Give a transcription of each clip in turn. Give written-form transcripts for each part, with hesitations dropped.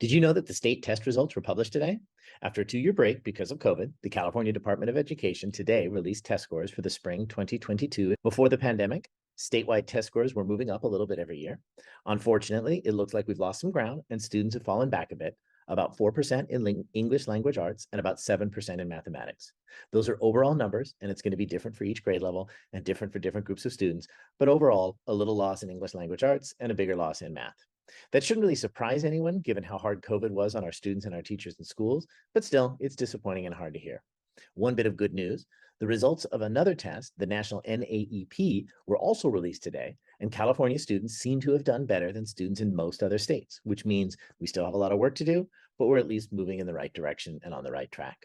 Did you know that the state test results were published today? After a 2-year break because of COVID, the California Department of Education today released test scores for the spring 2022. Before the pandemic, statewide test scores were moving up a little bit every year. Unfortunately, it looks like we've lost some ground and students have fallen back a bit, about 4% in English language arts and about 7% in mathematics. Those are overall numbers, and it's going to be different for each grade level and different for different groups of students. But overall, a little loss in English language arts and a bigger loss in math. That shouldn't really surprise anyone, given how hard COVID was on our students and our teachers and schools, but still, it's disappointing and hard to hear. One bit of good news, the results of another test, the National NAEP, were also released today, and California students seem to have done better than students in most other states, which means we still have a lot of work to do, but we're at least moving in the right direction and on the right track.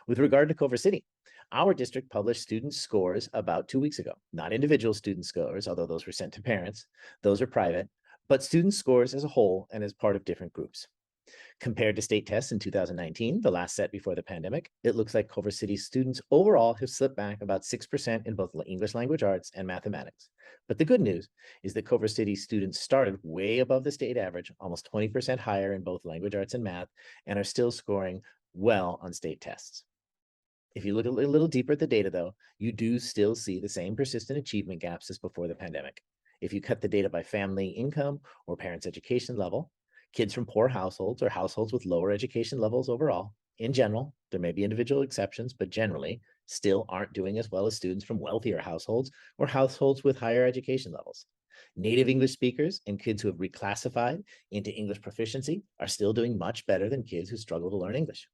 With regard to Culver City, our district published student scores about 2 weeks ago, not individual student scores, although those were sent to parents, those are private, but student scores as a whole and as part of different groups. Compared to state tests in 2019, the last set before the pandemic, it looks like Culver City students overall have slipped back about 6% in both English language arts and mathematics. But the good news is that Culver City students started way above the state average, almost 20% higher in both language arts and math, and are still scoring well on state tests. If you look a little deeper at the data, though, you do still see the same persistent achievement gaps as before the pandemic. If you cut the data by family income or parents' education level, kids from poor households or households with lower education levels overall, in general, there may be individual exceptions, but generally still aren't doing as well as students from wealthier households or households with higher education levels. Native English speakers and kids who have reclassified into English proficiency are still doing much better than kids who struggle to learn English.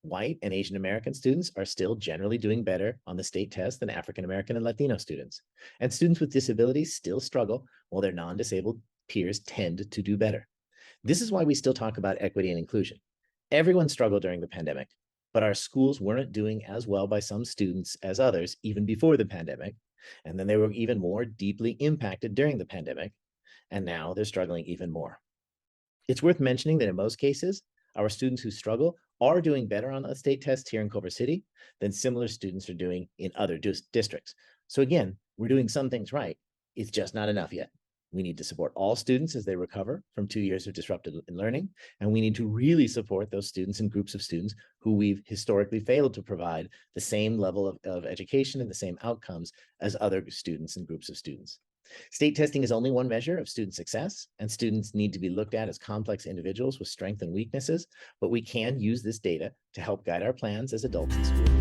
White and Asian American students are still generally doing better on the state test than African American and Latino students. And students with disabilities still struggle, while their non-disabled peers tend to do better. This is why we still talk about equity and inclusion. Everyone struggled during the pandemic, but our schools weren't doing as well by some students as others even before the pandemic. And then they were even more deeply impacted during the pandemic. And now they're struggling even more. It's worth mentioning that in most cases, our students who struggle are doing better on a state test here in Culver City than similar students are doing in other districts. So again, we're doing some things right. It's just not enough yet. We need to support all students as they recover from 2 years of disrupted learning, and we need to really support those students and groups of students who we've historically failed to provide the same level of education and the same outcomes as other students and groups of students. State testing is only one measure of student success, and students need to be looked at as complex individuals with strengths and weaknesses, but we can use this data to help guide our plans as adults in school.